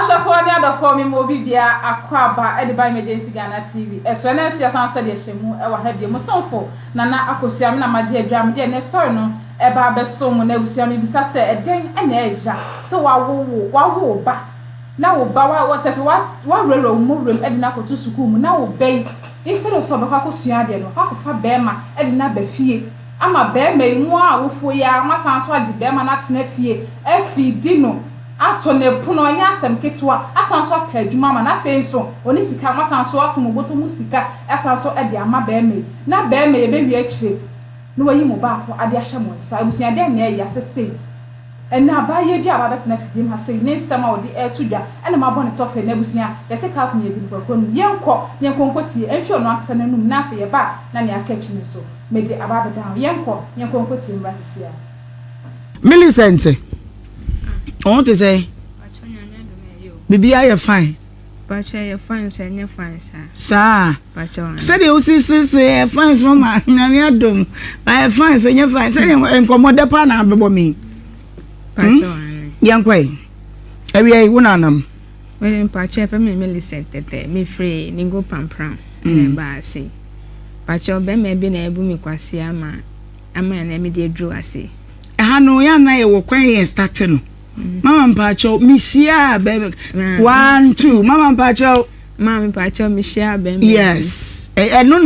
for the other for me, Mobibia, Aquaba, Ediba Emergency Ghana TV. As soon as you answer the Shemu, I will have you Musonfo, Nana Akosiamina, my dear drum, dear Nestorno, Eba Bessom, Nebusiami, Bissassa, a dang and Asia. So I will back. Now, Bawa, what as what railroad movement, Edinako to Sukum, now obey. Instead of Sobako Siadian, how for Bema, Edina Befie. I'm a bear may more for ya, my son's what the Bema not nephew, Effie Dino. Atone puno nyasem ketwa asanso padwuma ma na fe so oni sika ma sanso atomo boto musika asanso e de ama be me na be me ye be wi akire no wayi mo ba ko ade ahye mo nsa abusia de na ya sese ena ba ye bi aba betena fidim ha sei ne nsema odi e tudwa ena ma bone tofe na abusia ye se ka ko ye di kokro no ye nkonkoti enhwe no aksa nanum na afa ye ba na ne akachi ni so me de aba be down ye nkonkoti mrasisia Millicent I want to say, Bibi, I am fine. But you're fine, sir, you're fine, sir. Sir, Said you see, say, fine, mamma, I am fine, so you're fine. Say, and come on the pan, I'll be me. Young way. Every one of them. Well, in Pacha, for me, Millicent, me free, Ningo Pampram, and Bassy. But your Ben may be able to quasi a man and immediate drew, I say. I know I will quite starting. Mama Pacho, Mishia, baby. 1, 2. Mama Pacho. Mama Pacho, Mishia, baby. Yes. I know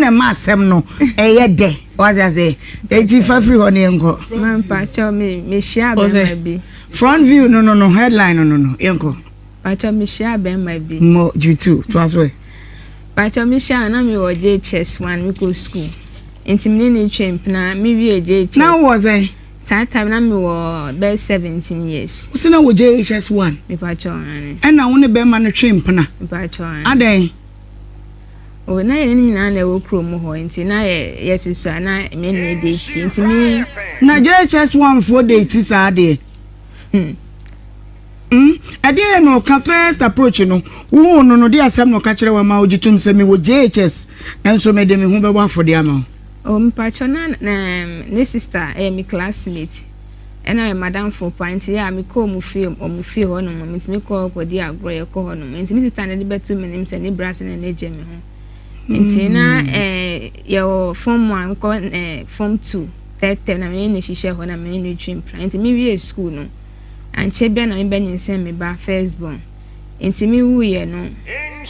mass, no. A day. What I say? 85 free on the uncle. Mama Pacho, Mishia, baby. Front view, no. Headline, no. Uncle. Pacho, Mishia, baby. More, you too. Twas way. Pacho, Mishia, and I'm your JHS1, we go school. Intimidating champ, now, me a JHS. Now was I? That time I was 17 years. What's now with JHS1? Me pacho. And I want to be man a trim pana. Me pacho. Ade. Oh, na any na na wo promo ho nti na yes so na me ne dey nti me na JHS1 for date is ade. Ade no ka first approach no. Wo no dey asem no ka kire wa ma ogitum se me wo JHS enso me de me hu be wa for de ama. Oh, mpacho na ne sister me classmate. Ena madam for point ya me ko mu fie ho no mo me ko di agro ye ko ho no mo nti sister na de betu me nim se ne brass na ne je me ho. Nti na your form 1 ko form 2 third term na me ne hihye ho na me ne dream plan. Nti me wie school no. Anche bia na me be nse me ba first born. Nti me wu ye no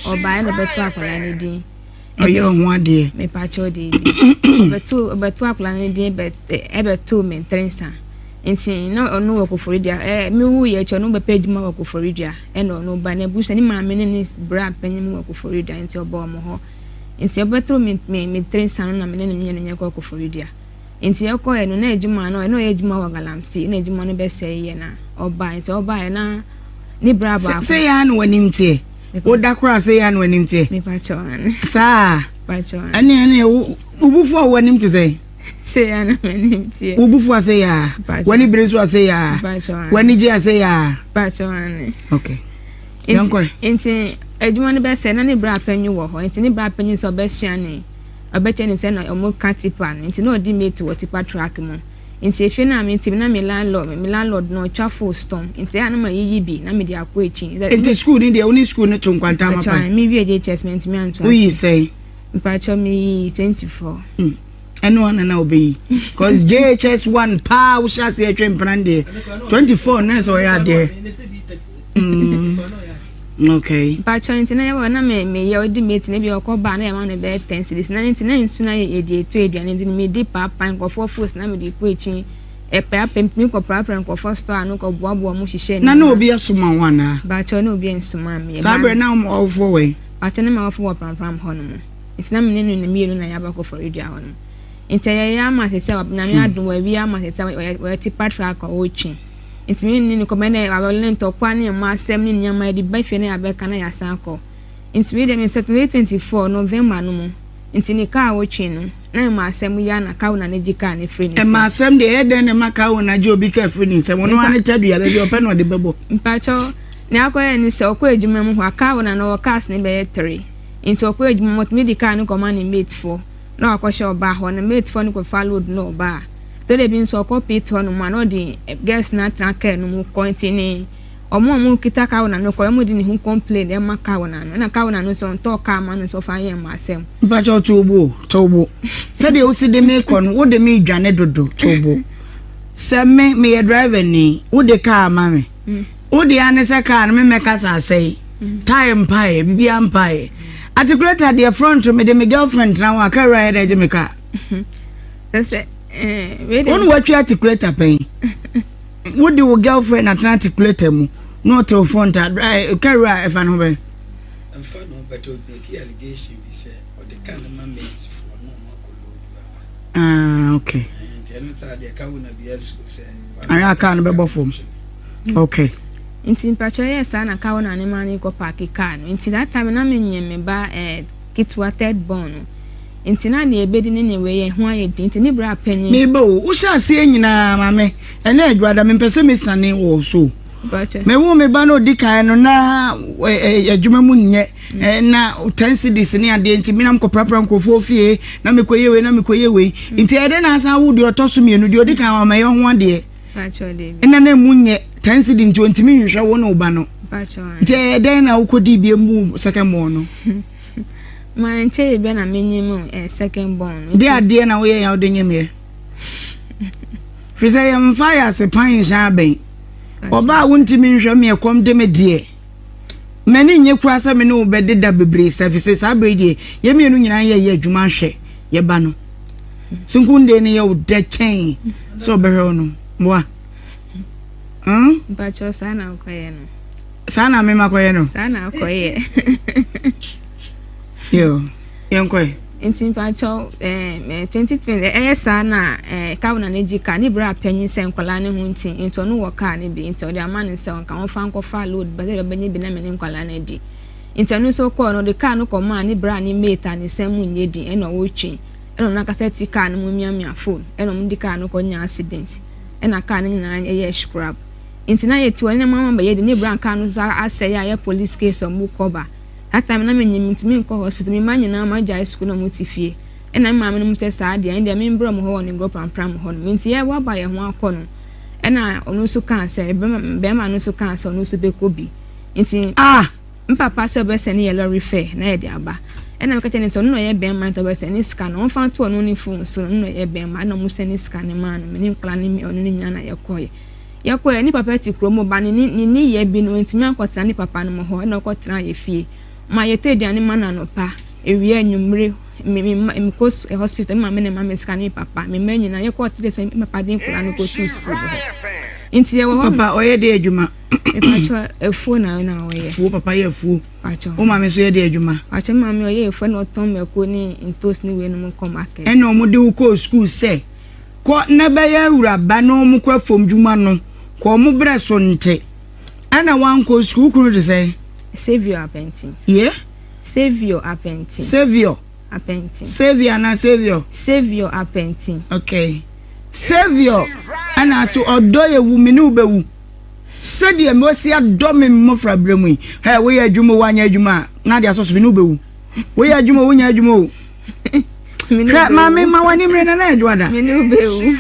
oba na betu akola ne din. Oh, you want dear? Me pacho de. But two applying day, but ever 2 men, 3 star. And see, no work for Ridia. Me who yet no be paid more work for Ridia. And no banner bush any man meaning brab penny work for Ridia into your bomb ho. And see, but 2 men, 3 star, and I'm in your work for Ridia. And see, your coin, no age man, no age more galam, see, no age money best say, yena, or buy it, or buy na. Ni braba. Say, Anne, when him tea. What that cross say and when him say? Me pacho. Sir, pacho. Any ubufu when him to say? Say and when him say. Ubufu say ya. When he brings was say ya. Pacho. When he just say ya. Pacho. Okay. Young boy. Inti edwuma be say na ne bra panyu wo ho. Inti ne bra panyu so be hyiane. Obeche ne say na omo katipa. Inti no di mate wo tipa track mo. Inti efe na me tim na me landlord no twa full storm inti ana ma yiyi bi na me di akwa echi inti school ni dey only school no to nkwanta mapa me wie dey chessment me anto we say mpacho me 24 anyone na obeyi cause JHS1 pa we shall say train plan there 24 na so ya there okay mpacho inti na yawo na me ye odi mate na bi okoba na ya ma no be 10 cities na inti na nsu na ye dey to eduane inti me di papa nkofo force na me di ko echi pa pempni ko prapra nkofo store no ko boabo mo hihye na obi asoma wana mpacho na obi ensoma me sabre na mo ofo we mpacho na me ofo wo pram ho no mo inti na me ne mienu na yaba ko for radio ho no inti ya ma se se na me adun wa wi ama se se we ti patra ko ochi inti me ni ko me na awole nto kwa ne ma asem ni nyama di ba fie na abeka na ya san ko inti me de me 24 November no mo inti ni ka ochi no na ma asem ya na ka una ne jika ne free ni e ma asem de e de ne maka una je obi ka free ni se wono ane tadu ya be open no de bebo mpacho ne akoye ni se okọ ejuma mu ho aka una no cast ne be 3 inti okọ ejuma mo me di ka no command mate 4 na akọhye oba ho na mate 4 no ko follow no ba to de bi nso okọ pit ho no ma no di guest na tracker no mu continue omo kita ka wona no ko emo di ne hu complain e ma ka wona no na ka wona no so nto ka ma no so fa yen ma asem ba cho tobo se de o si de me ko no wo de me dwane dodo tobo se me driver ni wo de ka ma me wo de ane se ka no me ka sa sei time pie bibia pie articulate the front me de me girlfriend na wa ka ride de me ka se on what you articulate pen what do your girlfriend articulate mu no to front carry if I know be but to make allegation be say or the kind of man makes for no more okay and inside the car will be as say I can't be form okay inti mpacho yes na ka wona ne man go park car no inti that time na menye me ba kitwa third born inti na ne ebedi ne we ye ho aye inti ne bra panyi me ba wo sha se nyina mame ene adwada me pese me sane wo so me wo me ba no dikan no na adwuma mu nye na 10 cedis ne ade inti minam ko prapra nkofo fie na me koye we inti ede na asa wo de otoso mienu de odikan wa me ye ho ade pacho de ena na mu nye 10 cedis nti ontimi nhwe wo no ba no pacho nti ede na wo kodi bi mu second born no manche be na menyem second born de ade na wo ye ya wo de nyem Fise yam fire se pan sha ben oba wontimi nhwe me kom de me de mani nye kura se me no be de da bebre se fise sa be de ye me no nyina ye adwuma hwe ye ba no sunkunde ne ye de chen so be hwe no moa bacho sana ukoye no sana me makoye no sana ukoye yo yenkwe intin pacho 2020 sana ka wona ne jika ni bra panyin se nkola ne ho ntin into no wo ka ne bi into de amane se on ka won fa nko fa load ba de benye bi na me ne nkola na di into no so ko no de ka no ko ma ni bra ni mate ni se mu nye di e no wo twi e no na ka se ti ka no mu mia phone e no mu di ka no ko nya accident e na ka ne na ye scrap intina ye ti wona mama ba ye de ni bra ka no za asay ya police case on mu cover ata me na me nyim ntimi nko hospital me manya na ma jai school na mutifie e na mama no mse sa ade ende me mbro mo ho ni go pram ho no nti ye wa ba ye ho akọ no e na onu so cancer be ma no so cancer onu so be kobi nti mpapa so be se ne ye lorry fare na ye de aba e na me ka tene so no ye be ma to be se ni scan on fa to no ni phone so no ye be ma na mu se ni scan ma no me ni nkla ni me onu ni nya na ye koye ni papa ti kromo ba ni ye bi no ntimi akọtra ni papa no mo ho na akọtra ye fie ma yete de ani mana no pa ewie anwumre me ko hospital ma me ne ma me scan papa me manyi na ye ko tire se papa din kula no ko school inti ye wo papa oye de adwuma e pa cho efu na oye fu papa ye fu acho o ma me so ye de adwuma acho ma me oye efu na oton me ko ni intos ni we no mo come market e no mo de ko school se ko na ba ya wura ba no mo ko fom dwuma no ko mo bre so nte ana wan ko school kunu de say Savior Apenting. Yeah? Savior Apenting. Savior. Apenting. Savior na Savior. Savior Apenting. Okay. Savior. Ana so odo ye wu me nu be wu. Said ye mo si ado me mo fra bremu yi. He we ya adwuma wanya adwuma na dia so so me nu be wu. We ya adwuma wo nya adwuma o. Me ma wani mre na adwada. Me nu be wu.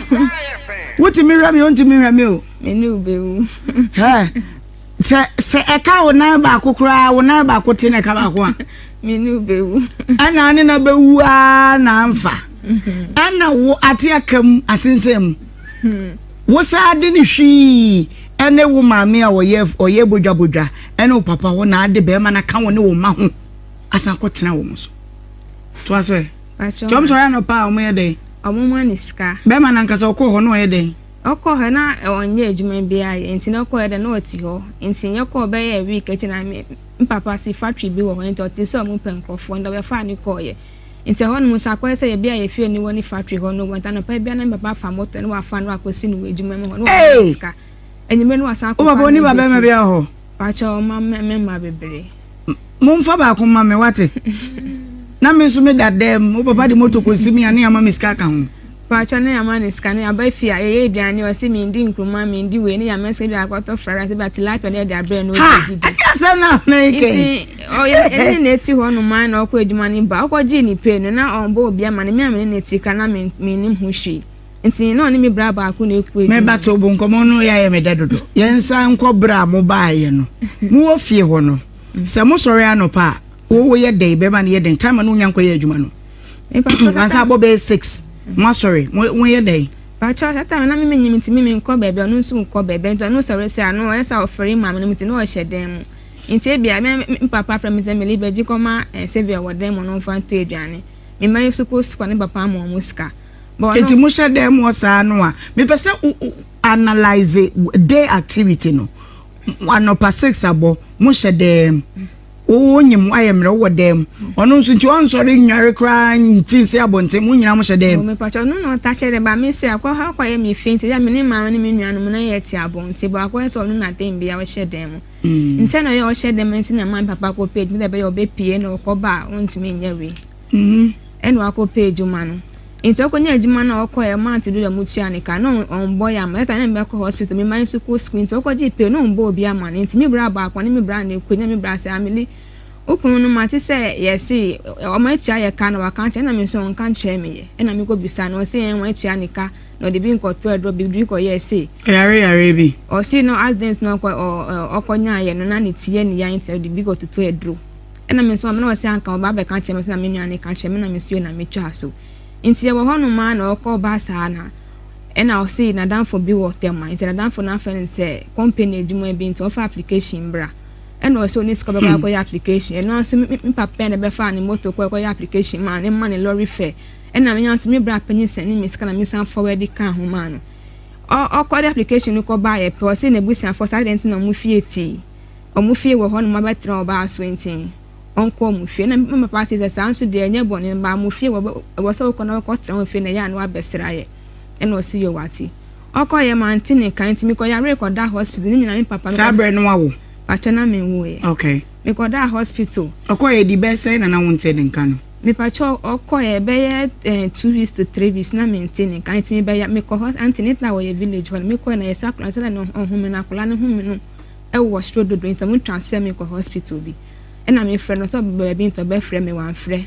Wuti mi hwa me onti mi hwa me o. Me nu be wu. He se eka wona ba kokura wona ba kote na ka ba ko a menu bewu ana ane na bewu a na amfa ana wo ate akam asensem wo sa ade ni hwi ene wo maame a oye bodwa ene wo papa wo na ade be ma na ka wo ne wo ma ho asan ko tena wo so to aso e tom so ya no pa o me de o mo ma ni ska be ma na nkasa ko ho no ye de oko he na onye adwuma bia ye nti na ko he de na oti ho nti nye ko be ye week echi na me papa si factory bi wo ho nti oti so mu penkrofo nda we fa ni ko ye nti ho no musa ko se ye bia ye fie ni woni factory ho no wanta na pa bia na papa fa moto no wa fa no akosi no adwuma me ho no wa ska enyime no asa ko baba oni baba me bia ho pa cha ma me bebre mum fa ba ko ma me wate na me so me dadem o papa di moto ko simi ani ama me ska ka ho pacha na ya man scan ya ba fia ye biane o se mi ndi nkruma mi ndi we ni ya mese bi akoto frara se bat life na de abre no didi akasa na ike o ye ni neti ho no man na okọ adwuma ni ba okọ ji ni pe no na on bo obi ama ni mi amene neti kra na mi nim ho hwi nti no ni me bra ba ko na eku me ba to bo nkomo no ya me dedodo yensa nko bra mo ba ye no mu wo fie ho no se mo sori anopa wo ye dey be ba na ye den time no nyanko ye adwuma no ansa bo be 6 mo sorry mo ye dey ba cha ta na me nyim nti me nko ba be no nso nko ba be nti no sori se ano esa oferi ma me nti no hye den mu nti bia me papa from me me libe ji koma sevia wo den mo no fa nte aduane me mai su ko su ne papa mo musika enti mo hye dem wo sa no a me pese analyze day activity no anopa 6 abo mo hye dem o nyim ayemre wo dem ono nso nti on sori nware kra ntinse abonte mo nyina mo hye dem me pacho no ta hye dem ba me se akwa ha kwa ye me fint ya me ne ma ne me nuanu na ye ti abonte ba akwa so no na dem bia wo hye dem nti na ye wo hye dem nti na man papa ko page me be ye obepie na ko ba ontumi nyawe eno akọ page ma no nti okonya adwuma na okọ e ma ante do da mutua ne ka no on boy am eta na me ko hospital me man school screen nti okoje pe no mbo obi ama nti me bra ba akọ ne me bra na ekonya me bra se amili okunu no mate se yesi o ma tia ye ka na waka nche na me so nka nche me ye na me ko bisa no se en wa tia ne ka no de bi nko to edro bi ko yesi yare bi o si no accidents no ko okonya ye no na ne tie ne ya nti de bi ko to edro na me so me no se anka o ba be ka nche me na me nua ne ka nche me na me so na me twa so nti ye wo hono ma na okọ ba sa na na o si na dan for bi wo tema nti na dan for na fa nse company edwuma bi nti offer application bra na o so ni ska ba ko application no so mi papa na be fa ni moto ko application ma ne lorry fare na me yanse mi bra panyin sen ni mi ska na mi san forward ka ho ma no o ko application ko ba ye pe o si na busia for accident na mu fie ti o mu fie wo hono ma ba tra o ba so nti onko mu fie na me papa se sanso de anya bone ba mu fie wo so ko na ko tra mu fie na ya na wa besra ye na o si yo wati oko ye manti ne kan ti mi ko ya record da hospital ni na me papa sabre no wawo patona me wo ye okay me ko da hospital oko ye di be say na wonte den kan no me pacho oko ye be ye 2 weeks to 3 weeks na maintain kan ti mi be ya me ko antenatal wo ye village hall me ko na ye sakura tell na ohun me na kula ne hu me no e wo stro do into mo transfer me ko hospital bi na me frɛ no so be bi into be frɛ me wan frɛ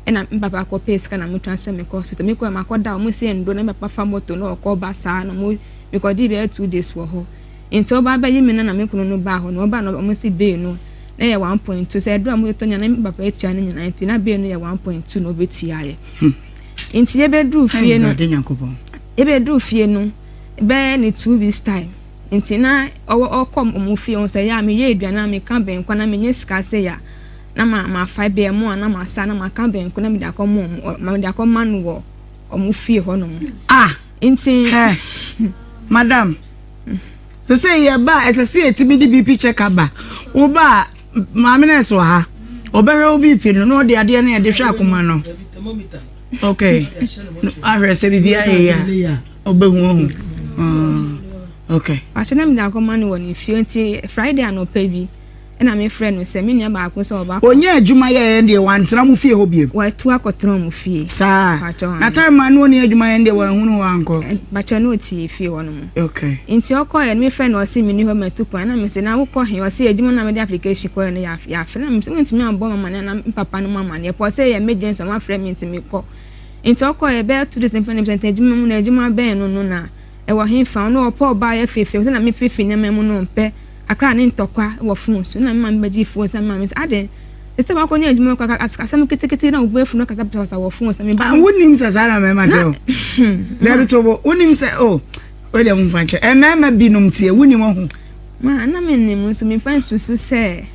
na papa ko pay scan na mo transfer me ko hospital me ko ma ko da mo se ndo na me papa fa moto no ko ba sa no mo me ko di be 2 days for ho into ba ba yi me na me kunu no ba ho no ba no mo si be no na ye 1.2 se do mo to nya na me papa etia ne nyina nti na be no ye 1.2 no betua ye nti ye be du fie no ye be du fie no be ni 2 weeks time nti na okom mo fie on se ya me ye aduana me ka ben kwa na me nye sika se ya na ma 5 be mo na ma sa na ma ka ben kwa na me da ko mo ma da ko man wo omo fie ho no nti madam so say ye ba ese etimi di BP check aba wo ba ma me na so ha obere obi pi no de ade na ye de hwa akoma no okay ahwe se bibia ye ya obehu okay achana me da ko man wo ni fie nti Friday anopa bi na me friend no se me nua ba ko so ba onye adwuma ye ndi wantena mu fie ho biem wa tu akotro mu fie sa na time man no ni adwuma ye ndi wa hunu wa anko ba cha no ti fie wono mu okay nti okoye me friend no se me ni ho metu kwa na me se na wo ko he o se adwuma na me de application ko no ya fe na me se ntimi ambo mama na papa no mama ne po se ye emergency ma friend me ntimi ko nti okoye be 2 days friend me adwuma mu na adwuma ben no na e wo hin fa no opo ba ye fefe se na me fefe nyama mu no mpe akra ne ntokwa wo fun so na mama me gi fun so na mama me ade ete ba ko nya adwuma ko asam ketekete na wo fun no kata pesa wo fun so me ba wonim se sara me mateo there to bo wonim se oh we dem mfanche mama binom tie wonim ho ma na me nim so me fan susu se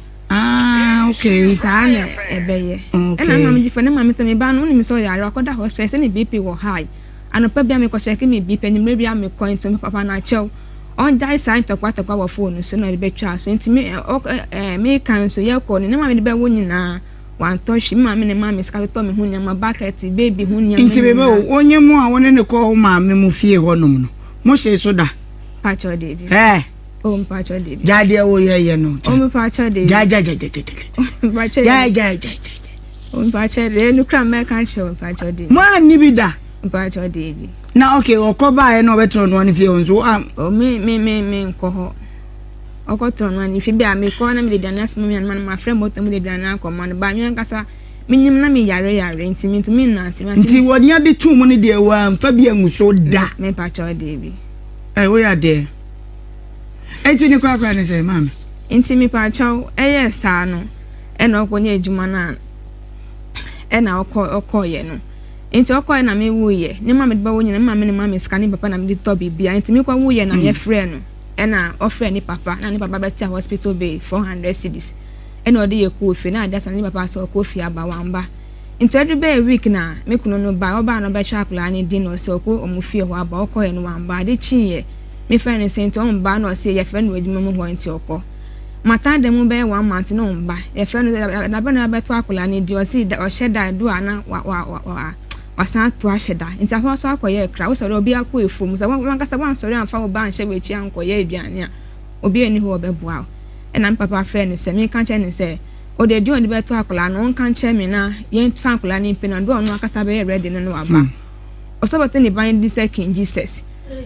okay sana ebeye na mama gi fun na mama se me ba no wonim so ya akoda hospital se ne BP wo high anopa bia me ko check me BP ni me bia me coin so papa na chew on die sign to kwata kwa phone so na be twa so enti me kan so ye ko ni na ma me be wo nyina wan to hwi ma me ne ma me ska to me hu nyama bucket baby hu nyama enti bebe onye mu a woni ne ko ma me mu fie ho nom no mo hye so da pacho de bi o pacho de bi jade wo ye no o pacho de ja o pacho de no kra me kan show pacho de mo ani bi da pacho de bi na okay okoba e no betro no ani fie onzo o me nko ho okotro no ani fie bia me ko na me de danas me man ma frem moto me de dana ko man ba nyan kasa minim na me yare nti me ntumi na nti wonya de tu mu ne de wa mfa bi anguso da me pa cho de bi we ya de enti ni kwa ne say mama nti me pa cho sa no e na okonye ejuma na e na okoye no nti okoye na me wuye ne mama de ba wonye na mama ne mama scan papa na me de to bibia nti me kwa wuye na ye frɛ no e na ofrɛ ni papa na ni papa be tia hospital bay 400 cedis eno ode ye kofi na ada san ni papa so kofi aba wamba into every day week na me kuno no ba oba no be twa akla ni din no so ko omufie ho aba okoye no wamba de chiye me friend ne sent on ba no se ye friend no adwuma mu ho nti okọ mata dem be 1 month no mba ye friend na ba no be twa akla ni di o si o sheda do ana wa san to asheda nti afa so akoye kra wo so obi akọ efom so wan kasa wan sori amfa wo ba nhye we chi ankoye aduane a obi eni ho obeboa and papa friend ne se me kan che ne se o de dio de beto akola no kan che me na yen fa akola ni pe na do no akasa be ready no aba o so bete ni ban di se King Jesus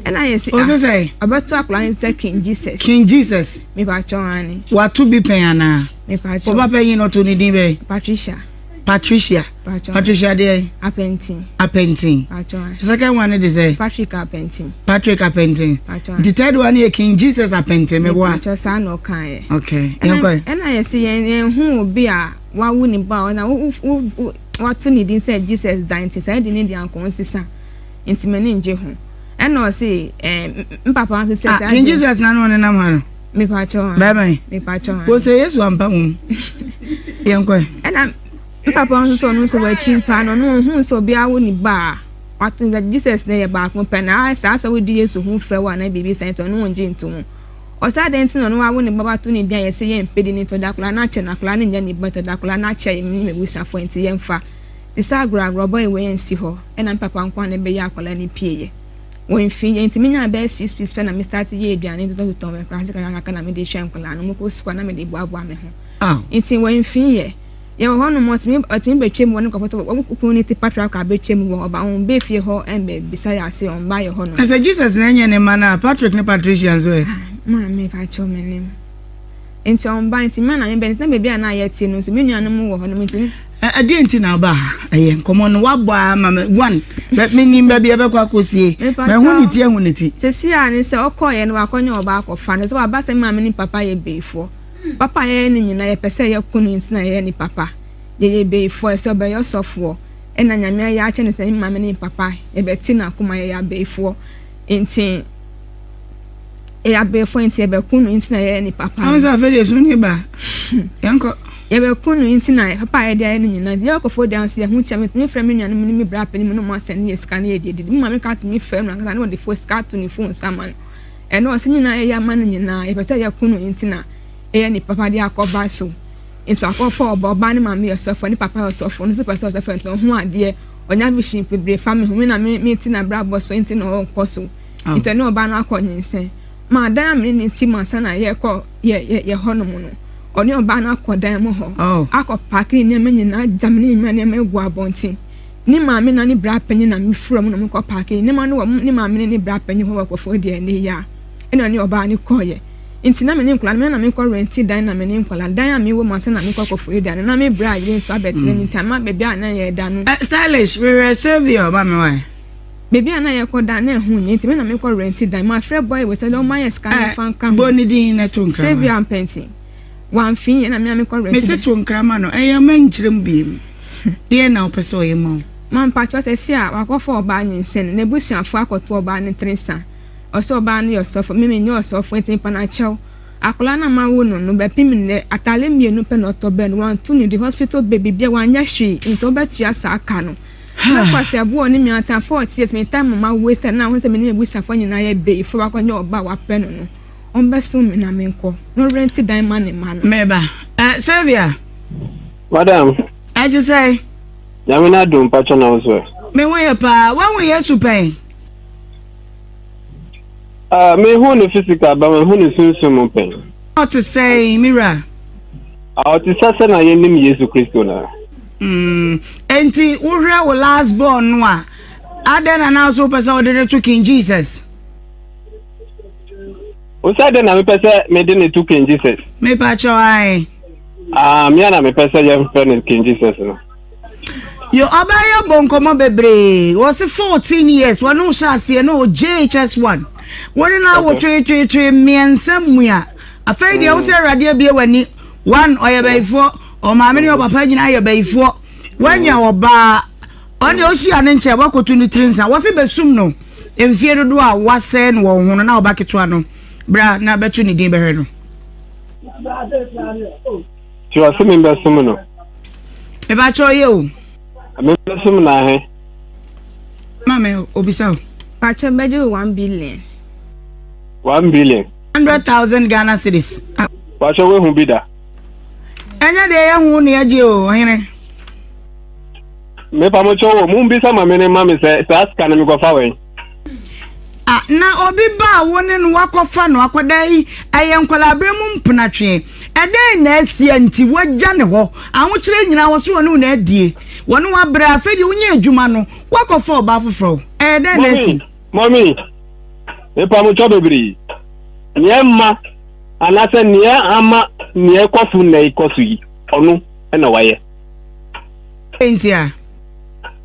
and I say o say abeto akola ni se King Jesus me ba cho ani wa to be pen ana me pa cho o ba pen yin no to ni din be Patricia de Apentin second one is say Patrick Apentin the third one is King Jesus Apentin me wa sa no kan okay and I say yen hu obi a wa wu ni ba na wa to ni din say Jesus dainti say di ni di ankon sisa intimene nje hu and I say papa say King Jesus na no ne nam ha no me pa cho me pa cho wo say Yesu ampa mu yen ko and papa so no so wa chimfa no hu so bia wo ni ba what that Jesus na ye ba ko pe na sa we di Yesu hu frɛ wa na bibi san to no nje ntum o sa den tin no wa wo ni baba to ni dia ye se ye mpedi ni to da kula na che na kula ni nya ni ba to da kula na che mi me busa fo nti ye mfa the sagra boy we nsi ho e na papa nkwa na be ya akola ni pie ye won fi ye nti mi nya be 6 piece pe na me start ye aduane to to me practical na me de hwe nkola no mo ko sukwa na me de boa me ho nti won fi ye ye ho no motimi otin betwem won ko foto okukun ni tipatra ka betwem won oba on be fie ho embe bisaya ase on ba ye ho no as Jesus na enye ne mana Patrick ne Patricia so ma me fa cho menim enti on ba enti mana me be na be bia na ye tie no so me nuanu mu wo ho no enti ade enti na ba aye nkomo no wabo ama one let me nimba bia be kwa kosie me hu ni ti se si ani se okoye no akonye oba akofa no so aba se ma me ni papa ye beifo papa ye ni nyina ye pese ye kunu ntina ye ni papa ye be fo so be yo sofo e na nyame ya ache ne se mama ni papa e be ti na kuma ye ya be fo enti e ya be fo enti e be kunu ntina ye ni papa an sa fe de so ni ba yanko ye be kunu ntina papa ye dia ni nyina ye ko fo dia so ye hu chame ni frɛ me nyane ni mi bra pe ni no ma sen ye scan ye de mama ka ti mi frɛ no ka na the first card to ni phone saman e no se nyina ye ya ma ni nyina e pese ye kunu ntina e ni papa dia akoba so nso akofo oba ni mama yosofo ni papa yosofo no super yosofo nto ho ade onya vision pebre family hu na me ti na bra boss enti no nkoso ito no oba no akonyense ma dan me ni ti mansa na ye ko ye hono mu no oni oba no akodan mu ho akopaki ni me nyina jamni me na me gu abonti ni mama na ni bra panyi na me fura mu no me ko paki ni ma no ni mama ni bra panyi ho wakofo de ni ya eno ni oba ni koye inti na me ni nkola me na me ko renti dan na me ni nkola dan a me wo ma se na me ko kofo dan na me bra ye so abetre ni tama bebi ana ye dan no stylish we were savior ba me why bebi ana ye ko dan na hu ni inti me na me ko renti dan ma frɛ boy we se lo ma ye scan fan kan boni din na to nkra savior am painting wan fin ye na me ko renti me se to nkra ma no e man nkyerem biem de na opeso ye ma man pa cho se si a wakofo oba nyensen na busuafo akoto oba ne trensa oso ba na yosofo meme nyo osofo entin pa na chew akola na ma wo no be pim ne atale mienu pe no to ben wan tu ni the hospital baby bia wanya hwe into betua sa aka no na kwase abo oni mi ata 40 years me time ma waste na ho se me ne busafo nyina ye be ifo akonye oba wa pe no on be so me na me nko no rent dan man ne man meba Sylvia madam I just say yamina dum pacho na ozo me won ye pa wan won ye supen me who no physical but me who no sunsun pen what to say Mira to say na ye nim Jesus Christo na enti wo hwe wo last born no a aden na so person wo de to King Jesus o say den na me person me de ne to King Jesus me pa cho ai me na me person ye friend King Jesus no Yo abaya bonkomo bebre. Was 14 years. One no shasi no JHS1. One na wo twe miensam mua. Afei de wo se radio bia wani one oyebeifo o maame ne papa nyina ayebeifo. Wanya oba on o hia ne nche wakotu ni trinsa. Wo se besum no. Emfie dodo a wase no wo hono na obaketo ano. Bra na betu ni din behwe no. Ti wa se me besum no. E ba cho ye o. Me besum na he. Mama obisa o. Pacho beju 1 billion. 1 billion. 100,000 Ghana cedis. Pacho we hu bida. Enya de ya hu ne aje o hene. Me pa mo cho wo mu bisa ma me ne ma me se aska na me go fa we. Na obi ba woni no wakofa no akoda yi ayen kwalabere mu mpnatwe eden na asia nti wagya ne ho ahokire nyina wo so woni na adie woni wabra afedi wonye adwuma no wakofa oba foforo eden na asi mommy e pa mo cho bebiri nyemma anase nia ama nia kofu na ikosu yi onu na waye entia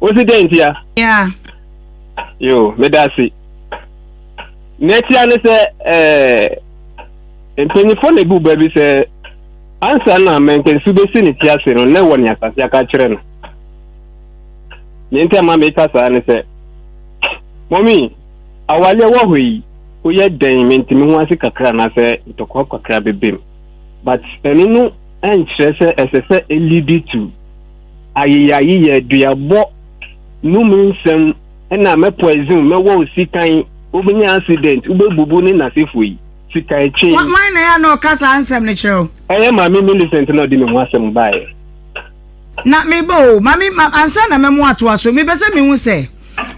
osidenti ya yo medasi netia ne se empenyifo na bu ba bi se ansa na menken su be sini tia se no ne woni asase aka kire no nente ma me kasa ne se mommy awale wo hoyi o ye den mentimi ho ase kakra na se tokwa kakra bebem but enu no enchire se esese elidi to ayiyayi ye duabo no mensem na me poison me wo sikan obinya accident ubebubu ni nasifu yi sikai chain why na ya no kasa ansem ne chiro ma me Millicent na di me ho asem bae na me bo mami ansa na me mo atoaso me be se me hu se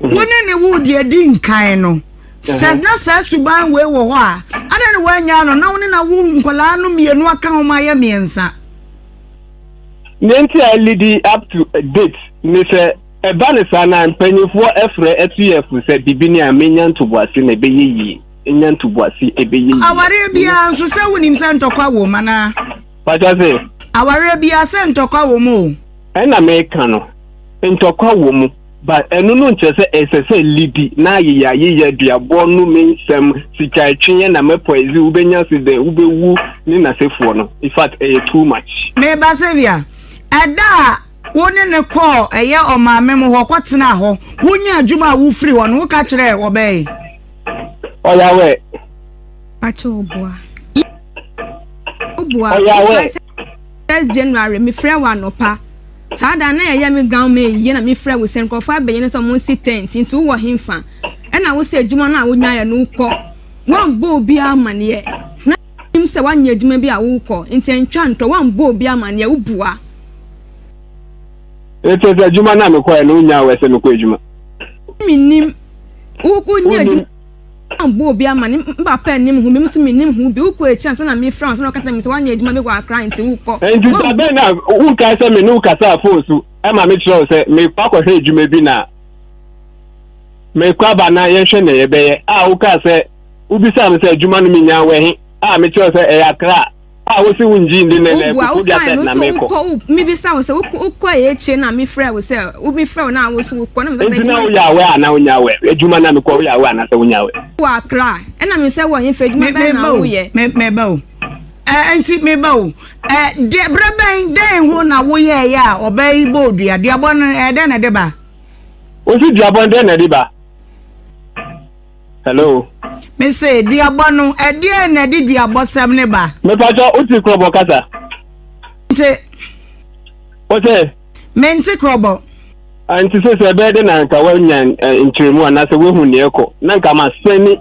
woni ne wo di adi nkan no se na sa suban we wo ho a ada ne wanya no na woni na wo nkola no mienu aka ho ma ya miensa nenti alidi up to date ni se eba ne sana mpanyifo efre etuyefu se bibini amenya ntoboase na ebeyiyi enya ntoboase ebeyiyi aware bia nso se wonim se ntokwa wo mana pajaze aware bia se ntokwa wo mu ena meka no ntokwa wo mu ba enu no nchese esese lidi na ayiyaye duabo no mensem sikatwe na mepoezi ubenya side ubewu ni na sefo no in fact too much me ba sevia ada woni ne call eye o maame mo ho kwatena ho wonya adwuma wo free wo no wo ka kire wo be oyawe Pacho obua oyawe January me frɛ wa no pa sada na ye me ground me ye na me frɛ wo sen kofa benye ne so mo si tent nti wo himfa e na wo se adwuma na wo nya ya no kɔ wan bo obi amane na im se wan nya adwuma bi a wo kɔ nti ntwa nto wan bo obi amane wo bua ete juma na me kwa no nya we se me kwa juma minim wo nya juma ambo obi amane mba pa nim hu me so minim hu bi wo kwa chance na me France na kata me so wan nya juma me kwa client wo ko enju tabe na wo ka se me no kasa fosu e ma me tro se me kwa kwa he juma bi na me kwa ba na ye hwe na ye be a wo ka se wo bi sa me se juma no me nya we he a me tro se e akra wo si wunji ndi ne ku dia se na me ko mi bi sa wo se wo ko ye che na mi frɛ wo se wo mi frɛ wo na wo so ko na me se na wo ya we ana wo nya we ejuma na me ko wo ya we ana se wo nya we wa kra e na me se wo yin frɛ ejuma ba na wo ye me ba o enti me ba o de braben den ho na wo ye ya obai bodua de abon de na de ba o si de abon de na de ba hello me say diabonu e na di diabosam ne ba me pa jo uti krobo kasa nti o se menti krobo anti se be de na nka wanya nchiremu ana se wehu ne eko na nka ma sani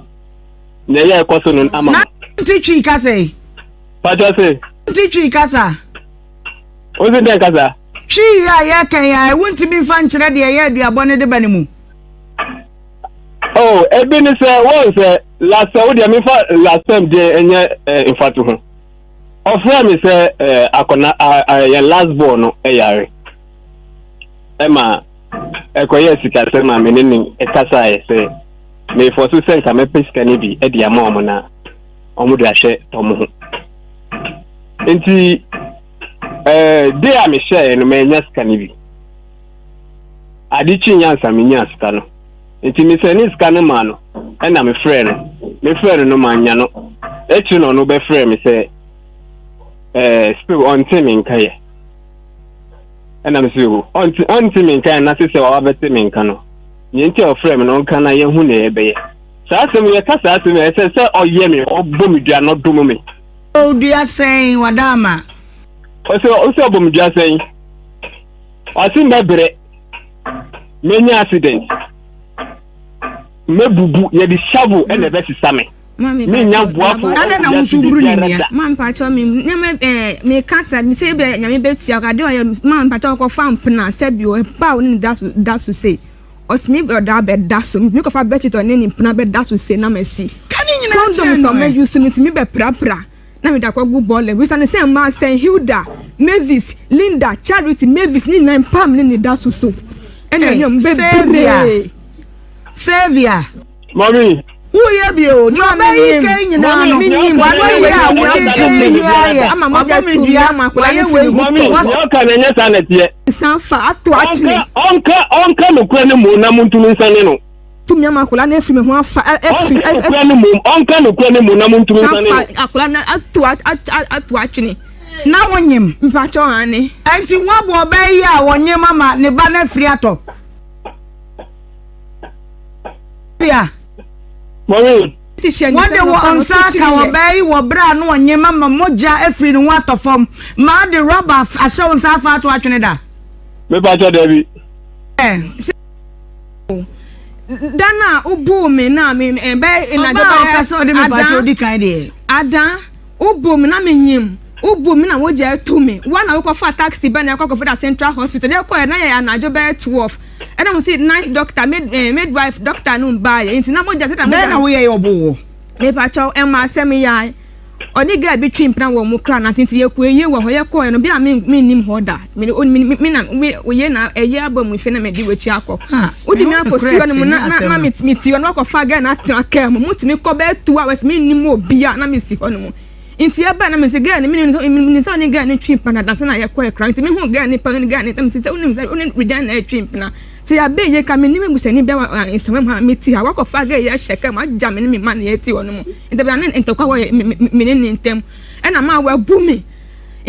na ye eko so no ama nti twi kasa pa jo se nti twi kasa o se de kasa twi ya kan ya wonti bi fa nkyere de ye diabonu de ba ne mu oh ebe ni se won se last Saudi me fa last time de enye infatu ho ofra me se akona ya last born no yare ema ekoye sika se ma me ni ekasa e se me for so sense me pesika ni bi e dia ma omo na omo do ahye omo ho enti de a me share no me nya sika ni bi adichi nyansa menya sika no enti me se ni sika no ma no na me frɛ no manya no echi no be frɛ me se spirit on team nkaye na me se on team nkaye na se wa bete me nka no yenti o frɛ me no nka na ye hu na ye be ye saa asɛm ye ka saa asɛm ye se oye me obom dua no dum me o dua sen wadama o se obom dua sen asin bebre many accidents mebubu ye di shavu ene be sisame me nya buafo ada na unsu buru ni ya man pa cho me kasa me say be nya me betua ka de o man pa cho ko fam pna se bi o pa o ni that to say o me be da be da so me ko fa be chito ni pna be da to say na masi kan ni nyina condom so me use me be pra na me da ko gu ball we say say ma say Hilda Mavis Linda Charity Mavis ni na pam ni da so Savia mommy who ya bio no be ike nyina no minim wa we ya wo de ya ama mo ja tuya makula ye we mommy yo ka na nya sanete sanfa ato achine onka no kura ne mu na muntumi nsane no tumi makula na efiri me ho afa onka no kura ne mu na muntumi nsane no akula na ato achine na wonyim mpacho ane anti wabo be ya wonyim mama ne ba na firi ato ya mommy wode wo onsa ka wo be wo bra no wonyim mama moja afiri no atofom ma de rubber ahye onsa afa ato atwene da me ba cho David dana ubu me na me be na joba ka so de me ba cho di kan de ada ubu me na me nyim ubu me na wo je to me one na wo fa taxi be na ko for the central hospital dey ko na ya na joba 12 and I say nice doctor midwife doctor no buy enti na mo je say na wo ye obo me pa cho e ma se me ya oni ga bi twin plan wo mu kra na tinti ye ko ye wo ho ye ko no bi a me nim ho da me na ye na ye aba mu fe na me di wechi akọ udi mi akọ si no na me ti ono akọ fa ga na tra ka mu mutimi ko be 2 hours me nim obi a na me si ho no mu inti aba na me se ga ni me so ni ga ni twin plan na na ye ko e kra inti me hu ga ni pa ni ga ni tam si te unim redan na twin plan ti abe ye ka me ni me busani bia wa insam ha me ti ha wa ko fa ga ye sheka ma ja me ni me man ye ti ono mu inti bia na ntokwa wa me ni ntem e na ma wa bu me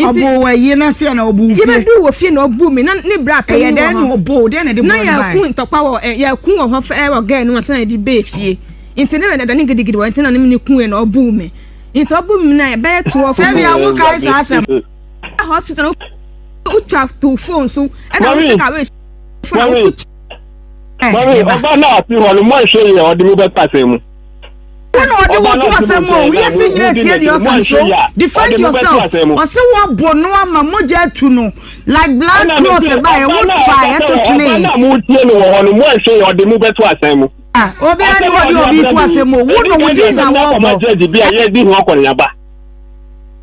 obo wa ye na se na obu fie ye du wo fie na obu me na ni bra pe ye den no obo den na de bo na ya ku ntokwa wa ya ku wo ho fa wa ga no na di be fie inti ne da ni gidigidi wa inti na ni ku e na obu me inti obu me na be to wo se bia wo kai sa asem hospital u chat to phone so e na wo ka we mommy oba na ati ho no mo hwe ye odi mi be pase mu when odi wo to asem o we see nyina tie de okan so defend yourself o se wo bono ama moja tu no like blood clot ba e wo try to clean na mo tie no ho no mo hwe ye odi mi be to asem mu obi ani obi to asem o wo no wo di na wo bo judge bi a ye di ho akonya ba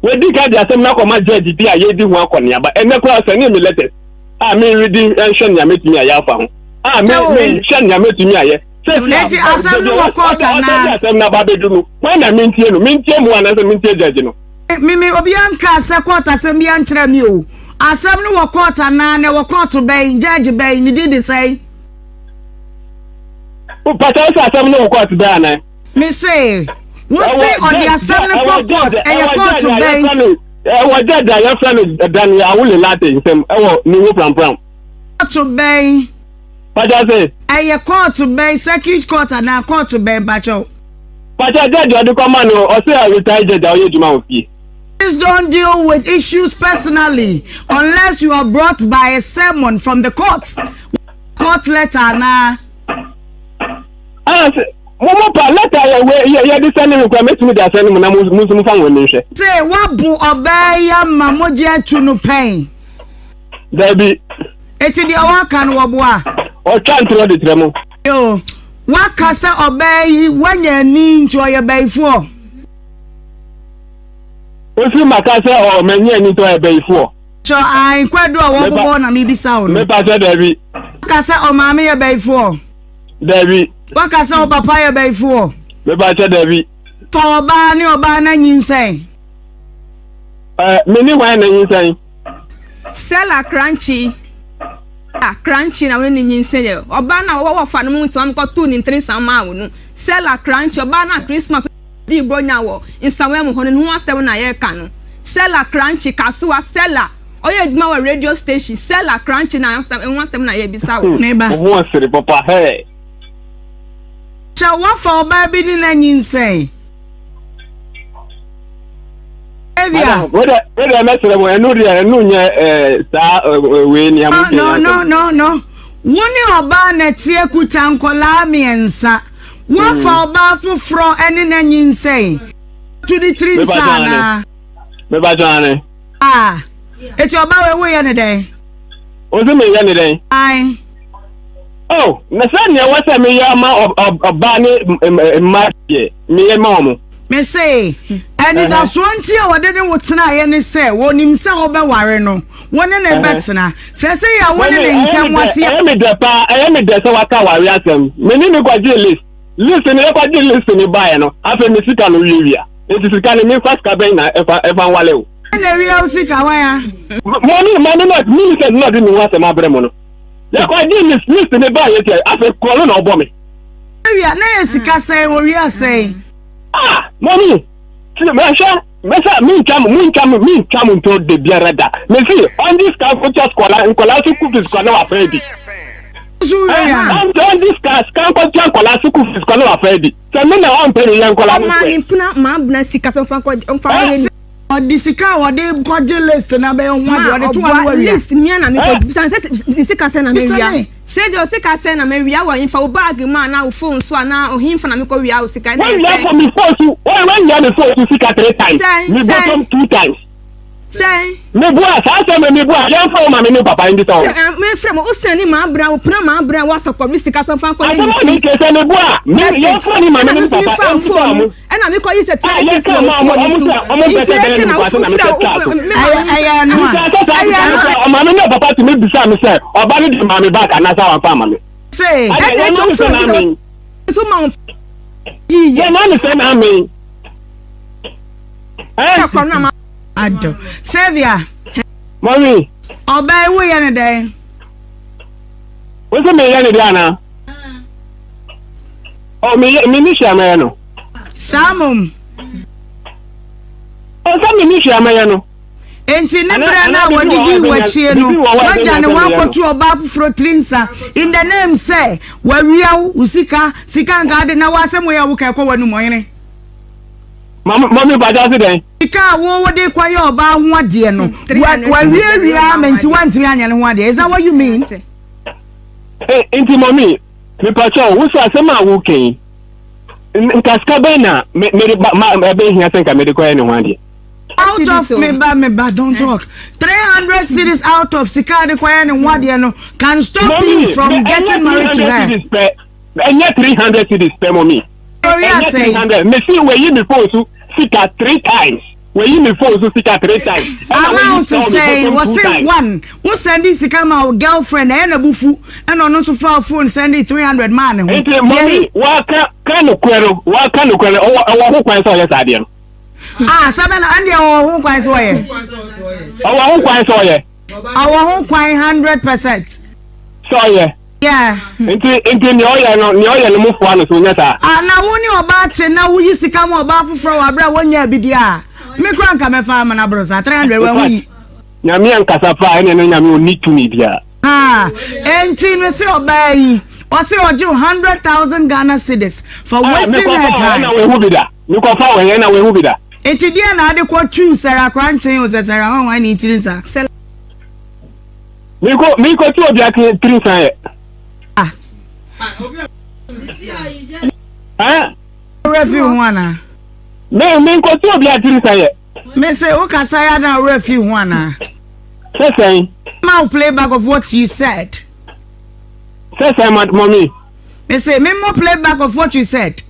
we di ka di asem na ko ma judge bi a ye di ho akonya ba ene ko asem ni mi letters me reading ancient ya metumi aya fa ho me ancient ya metumi aye leti asem no wakota na asem na ba bedu no when na mintie mu ana se mintie judge no mi obi anka se kota se mi ankyere mi o asem no wakota na wakoto ben judge ben ni di say o pata asem no wakota da na me say wo say on the asem no court e ya court ben judge ya friend dan ya wule late nsem ni wo pram to ben pata say eye court ben circuit court na court ben bacho pata judge odi come no o say retire judge o ye juma ofie. Please don't deal with issues personally unless you are brought by a sermon from the court letter na momo pa letter ye di send me kwa metumi da send me na musu fa woni hwe say wabu obaya mamoje tunu pen Dabi eti dia waka no woboa o chantro de tremo yo waka se obayi wanya ni ncho ye baifo o fi maka se o menye ni to ye baifo so ai kwado wo bobo na mi bisa o no me pa se Dabi waka se o mama ye baifo Dabi waka se o papa ye baifo me pa se Dabi to oba ni oba na nyinsen me ni wa na nyinsen Sella crunchy crunchy na when you say oba na wo fa no mu to am ko tu ni 3 sama wo no sella crunchy oba na Christmas di bronya wo Instagram ho no ho asem na ye ka no sella crunchy kasuwa sella oye duma wa radio station sella crunchy na ho asem na ye bisa wo neighbor wo asere papa hey cha wa fa oba bi ni na nyinsɛn Evia whether mesere mo enu ria enu nye sa we ni am no woni oba na tie kuta nkola miensa wa fa oba foforo ene na nyinsɛn to the tree sana me ba jane eti oba we ye ne den o se me ye ne den ai oh na sa ne wa se me ya ma oba ni ma ye me ye ma omo me say eni da so nti a wode ne wotena ye ne se wonim se wo be ware no wone ne betena se ya wone ne ntam wate me de pa me de se waka ware asem me ni me kwaje list ni kwaje list ni bae no afa me sika no wiwia enti sika ni me fast ka ben na efa wale o na wi o sika wa ya money not me say not ni wa se ma bremo no ya kwaje list ni bae ye afa ko no obo me wi na ye sika sai wo wi asai mommy, me come to the biarada. Me see on this car for just kola suku kola afedi. On this car can for just kola suku kola afedi. So me na on pay yan kola. Ma bna sika so fa Odisika wode kwaje list na be nwa de to wan list me na me ko sika se na me wia. Say the sika say na me wia wo yin fa wo bag ma na wo phone so na o hin fa na me ko wia wo sika na. When you for me phone so when you the phone sika 3 times. Me bottom 2 times. Say me bua sa me bua yan fa ma me ni papa ndi tawo. Me frem o sani ma bra wo pna ma bra wo so ko mi sika so fa ko le ni. Me ke say me bua. Me yan fa ni ma me ni papa. E na me ko yi se 3 times. Ma me no papa to me bisa me say oba ni di ma me back na sa wa fa ma me. Say so ma ye na me say na me. Ado Sevia mommy oba we ye ne den wo se me ye ne dia na o me ni hia me no samum o se me ni hia me no enti ne bra na wodigi wachie no waja ne wankotu oba fufuro trinsa in the name say wawia usika sika ngade na wasem ye wo ka ko wanu moyene mommy baja se den ika wo de kwaye oba ho ade no wa wiawia menti wantimi anya ne ho ade is that what you mean enti mommy me pacho wo so asema wo ken nkaska be na me be hia senka me de kwaye ne ho ade out of me ba don't talk 300 cities out of sika de kwaye ne ho ade no can stop you from getting married to her enya 300 cities per mommy enya 300 me see we you before so sika 3 times. When you me phone so sika 3 times. Amount to say was it one. Who send this sika my girlfriend and abufu and on so far phone send it 300 man. Mommy, wa kan kwero o ho kwan so ye sade no. Sabela and your ho kwan so ye. O ho kwan so ye. Our ho kwan 100%. So ye. Yeah. Inti ni oya no mu fo ano so nya ta. Na woni oba che na wo yi sika mo oba foforo wa bra wonya bidia. Me kran ka me fa ma na bro sa 300 wa wi. Nyame ankasa fa ene no nyame oni tumi bia. Enti no se oba yi. O se oje 100,000 Ghana cedis for wasting her time. Na we hu bida. Me ko fa we na we hu bida. Enti dia na ade ko tu sara kranchen o se sara wan ni tirinsa. Me ko tu obi akin tirinsa ye. Refill one. Me ko ti obi atiri saye. Me say o ka say na refill one. Say Now play back of what you said. Say mommy. Me say me more play back of what you said.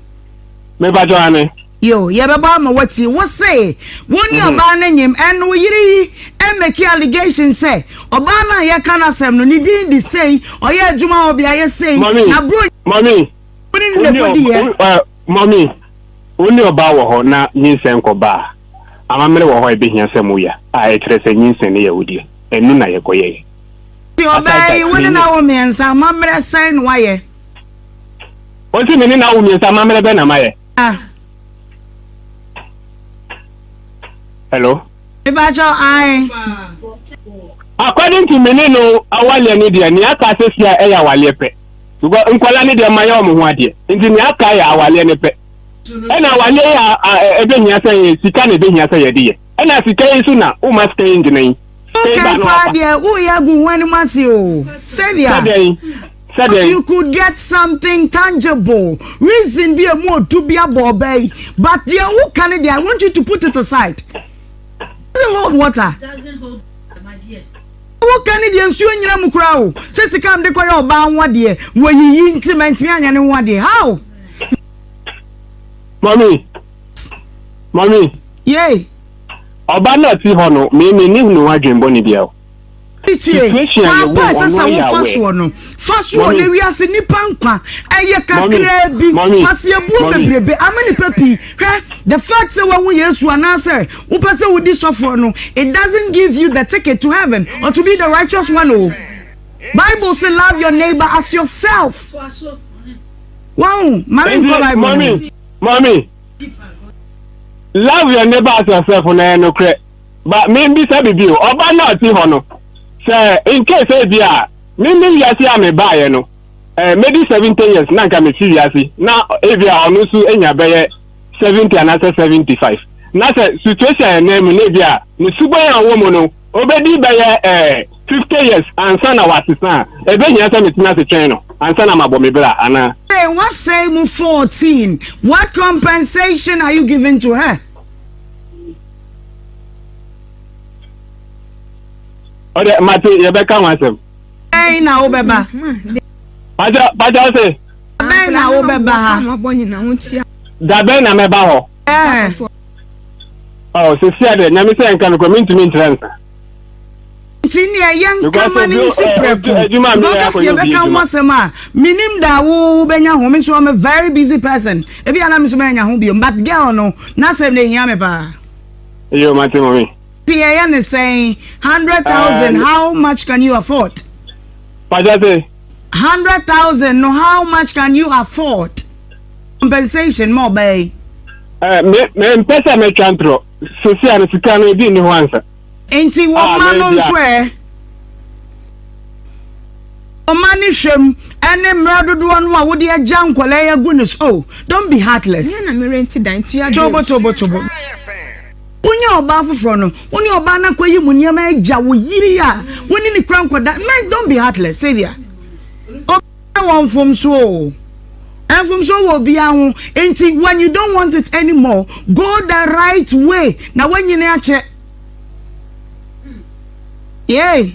Me ba joane. Yo, ye baba ma what you what say? Woni oba na nyim en wo yiri e make allegation say oba na ye kana sem no ni din di say oye adwuma obi aye say na bro mommy. Mommy. Oni oba wo ho na nyinsen ko ba. Amamere wo ho e be hia sem wo ya. A e kire se nyinsen ne ye wodi. Enu na ye koye. Ti obey when na wo me nsa mamre sign waye. O si me ni na wo me nsa mamre be na maye. Hello. Ibajo ai. According to me no awale ni de ni aka sesia e ya wale pe. Because nkwala ni de maye o mo ho ade. Nti ni aka ya awale ni pe. E na wale ya ebe nya say sika na ebe nya say yede ye. E na sika yi su na o ma sika yi ngina. Okay, Padre, who ya go when masio? Sadia. You could get something tangible. Reason be a more to be a bobby. But dear, who can it? I want you to put it aside. Doesn't hold water. Doesn't hold, my dear. Who can it? You in your crowd. Says come the choir about 1 year. When you intimate me and 1 year. How? Mommy. Yay. Oba na ti hono me ni hu adwembo ni bia o. Situation you faso ne wiase nipa nkwa eye kakra bi fase abu bebrebe amani papi the fact say when Yesu anase wo pese wo di sofo no it doesn't give you the ticket to heaven or to be the righteous one. Oh, Bible say love your neighbor as yourself. Wow, mommy, love your neighbor as yourself na no kre. But maybe say be o oba na ti ho no. Say in case e bia me yasi am buy no. Maybe 70 years na nka me see yasi. Na e bia onu su enya be 70 and 75. Na say situation na me bia no subo yan wo mo no obedi be 50 years ansa na wasisa. E be nya say me tina se twen no. Ansa na mabo me bra ana. Hey, what say mu 14? What compensation are you giving to her? Ode mate ye be kan wasem. Hey na wo beba. Paja say. Hey na wo beba. Da be na me ba ho. Oh, so see ade na me say enkan ko me trans. Tini yan kamani si prepo. Because ye be kan wasem a minim da wo benya ho me so I'm a very busy person. E bi ana me so benya ho bi but girl no na say na hia me ba. Yo mate mommy. TAN is saying 100,000. How much can you afford? 100,000. No, how much can you afford? Compensation more bay. Me pesa me chantro. So see an sikano di ni wansa. Ain't he what man on swear? O mani shem ene mrado do one wa wodi agyan kwala ya gunus. Oh, don't be heartless. Na me rent dan to ya. Tobo. Unya oba fufro no uni oba na kwayi mu niam agya wo yiri a woni ni kran koda men don't be heartless savior o won from so and from so will be ahun enti when you don't want it anymore go the right way na when you na che yay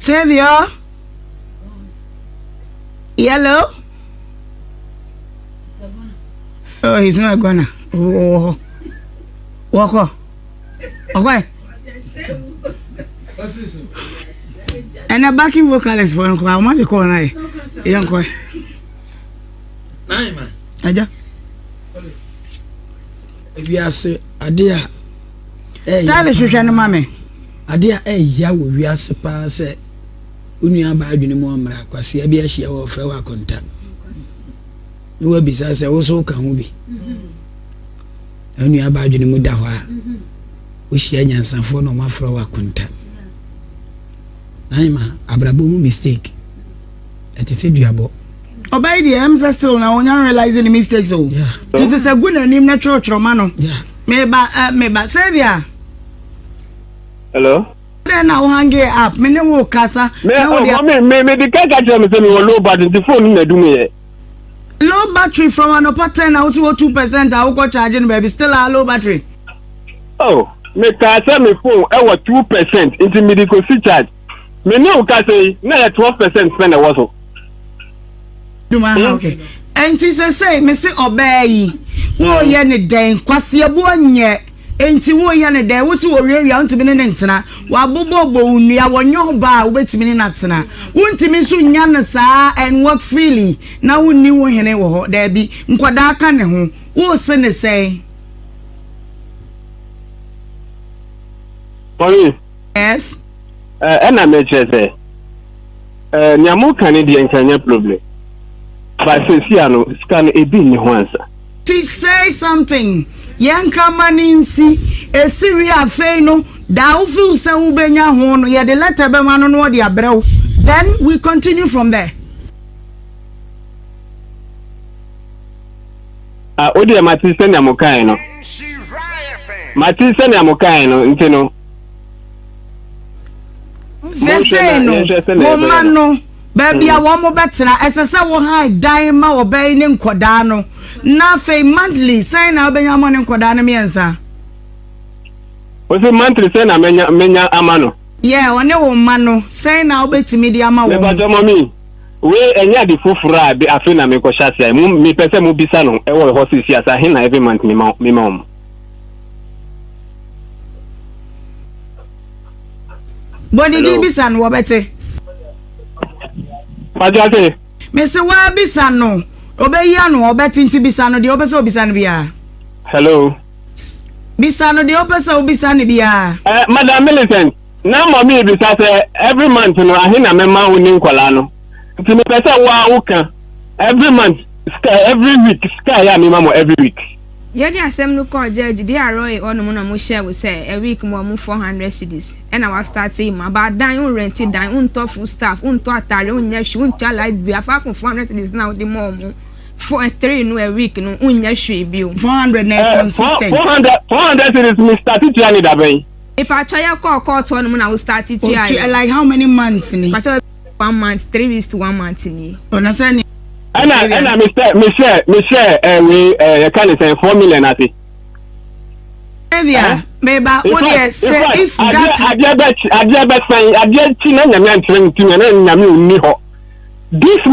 savior yellow oh he's not gonna oh Wako. Okay. And a backing vocalist for Uncle. I want to call I. Young boy. Naima. Aja. If you say, Adia. Style social mame. Adia, ya we are surpassed. Unia by Unimomra, because he be a share of our contact. No will be says also can be. Only about you muda wa ushia nyansanfo no mafro wa kunta naima abrabo mu mistake etete duabo obey the emsa still na onya realizing the mistakes so this is a good name na church romano meba savior hello then now hang up me ne wo kasa me the kaka tell me say me low bad the phone na do me. Low battery from an upper 10, I was 2%. I will go charging, baby. Still a low battery. Oh, me can say me phone, I was 2% into medical charge. Me no can say, na 12% spend a was. Okay. And she say, me say obey. Wo ye ne den kwase abo nye. Enti wo ye ne den wo si wo wiawia ntimi ne ntena. Wa bobobo unua wonyo ba wo betimi ne natena. Wontimi so nya ne saa and work freely. Na wonni wo hene wo ho da bi nkwada aka ne ho. Wo se ne say. Sorry. Yes. ɛna mɛkyerɛ sɛ nea moka ne deɛ nkanyɛ problem but sɛsia no sika no ebi nni ho ansa. To say something yanka mani nsi esiri afei no da wo feel say wo benya ho no ye de letter be ma no no de abrew then we continue from there. Odi amati sɛ nea moka no mati sɛ nea moka no nti no say no woman no baby a wo mo betena esese wo han dan ma wo bɛn ne nkoda no na fe monthly say na obenya mo ne nkoda no miensa o say monthly say na menya ama no yeah one wo ma no say na obetimi di ama wo me ba jomo mi we enya di fufura a afi na me ko hyasia mi pese mu bisa no e wo hospital asa hin na every month me ma body di bisa no wo bete Pajate. Mese wa bisa no. Obeyi anu obeti nti bisa no de obese obisa no bia. Hello. Bisa no de obese obisa no bia. Madam Millicent, na mommy bisa say every month no ahina mema woni nkwala no. Nti me pese wa uka every month every week sky ya mema mo every week. Yedi asem no call judge dey arroy onu mo na mo share we say a week mo 400 cedis and our start him about dan un rent dan un to full staff un to atare un nya hwe un to light bi afa 400 cedis now the more for 3 no a week no un nya hwe bi 400 na consistent 400 cedis me start to ani da ben if I try call to onu mo na we start to like how many months ni 1 month 3 weeks to 1 month ni ona say ni ana me share we you can say 4 million ati Evia meba what you say if that adia bet fine adia ti na nyame antrem ti na nyame onni ho this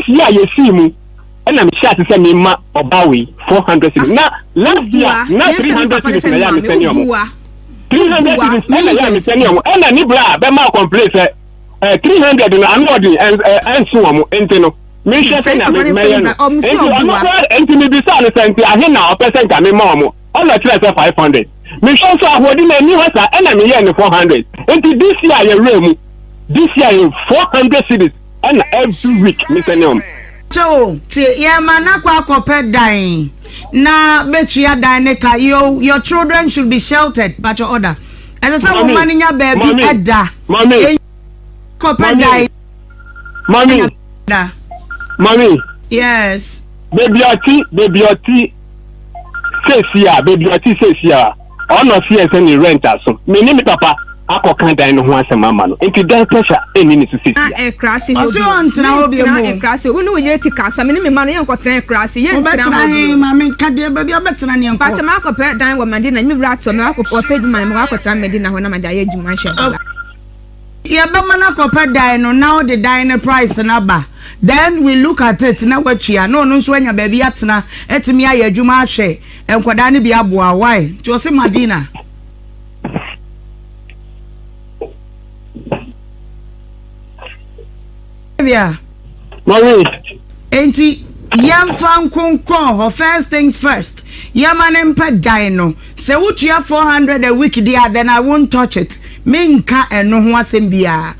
year you see mu ana me share say me ma obawe 400 na last year na 300 na ya me send you 300 na ya me send you ana ni bra be ma complain say 300 na anodi and so am enti me share say na me no enti me bisa no senti ahina o person ka me ma mo all try say 500 me show so ahodi na ni hasa na me hear 400 enti this year you remu this year 400 cities and every week me say no so ti ye mana kwa akopɛ dan na betua dan ne ka your children should be sheltered but your order as I say woman nya baby eda mommy akopɛ dan mommy yes baby oti sesia ono CS ni rent aso me ni papa akokan dan no ho asem ama no enti dan pressure eni ni sisi e krasi ho so antra obi mu e krasi wo no ye tikasa me ni me ma no ye nkotan krasi ye ntra ho ma me kade baby obetena ne enko pa ma akopɛ dan wo made na me bra to me akopɛ djuma me akopɛ medina ho na ma da ye djuma hwe ya ba mana akopɛ dan no now the dan price na ba then we look at it na watua no nso anya ba bi atena etimi aye adwuma ahwe enkoda ne bi aboa why to se Madina Evia mommy enti yamfa nkonkon ho first things first yamane mpa dan no se wotua 400 a week there then I won't touch it minka eno ho asem bia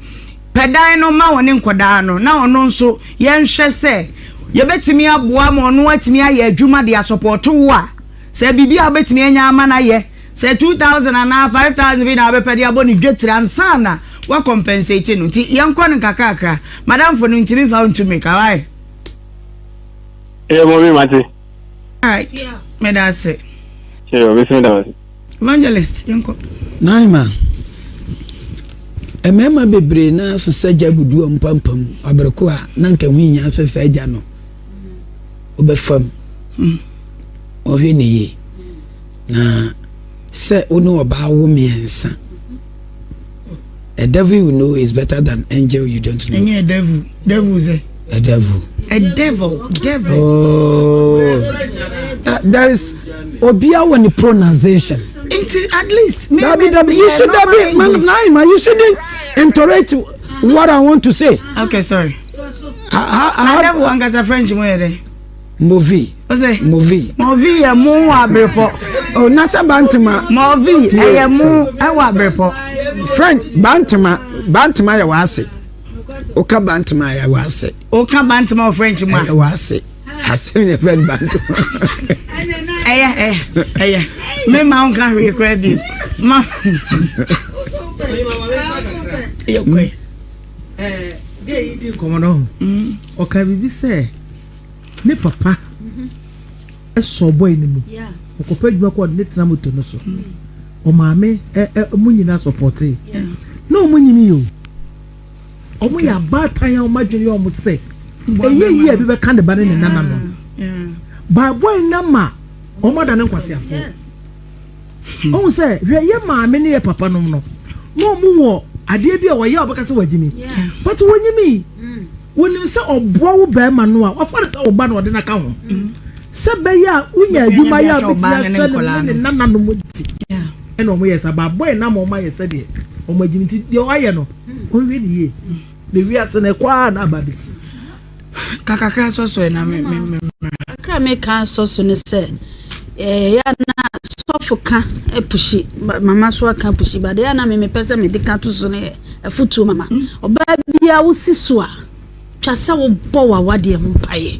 pedan no ma woni nkoda no na ono nso ye nhwe se ye betimi aboa ma ono atimi aye adwuma de support wo a se bibia betimi anya ama na ye se 2000 na 5000 bi na be pede aboni dwetira ansana wa compensate no ti yanko no kakaka madam for no ntimi fa ntumi ka why mommy mate right me da say evangelist yanko naima emema bebre na sesaja gudu ampampam abreko a na nka hwinya sesaja no obefam ohwe ne ye na se ono oba wo miensa a devil you know is better than angel you don't know any devil say a devil oh there is obia when the pronunciation at least maybe you should be man you shouldn't interrupt what I want to say. Okay, sorry. I have one guy's a French movie. What's it? Movie mo wa brepo. Oh, nasa bantima. Movie. Mo wa brepo. Frank Bantama ya wase. Oka Bantama ya wase. Oka Bantama of French man. Ya wase. Asem ne friend Bantama. Eh. Me ma on kan record this. Ma. Okay. Dey di komono. Oka bibi say ne papa. So boy ni mu. Yeah. Okopa djuma ko ne tena moto no so. O maame mu nyina support. Yeah. No mu nyimi o. O mu ya batan ya o madwene o mu say. Eye bi be kan de bane ne nana no. Yeah. Ba boy na ma o moda ne kwase afo. O say hwe ye maame ne ye papa no no. No mu wo ade bi a wo ye obaka se wagimi. But wonyimi. Wonim se oboa wo ba ma no a wo fa se oba na ode na ka ho. Sebeya unya adwuma ya betia ne nana no moti e no mo yesa ba boy na mo ma yesa de o ma jimiti de o aye no o we ni ye de wi ase ne kwa na ba bisi kakakra so na me akra me kan so ne se ya na sofoka pushi mama so aka pushi ba de ya na me pese me de kan to so ne afutu mama oba bia wo siso a twasa wo bo wa wade ho paye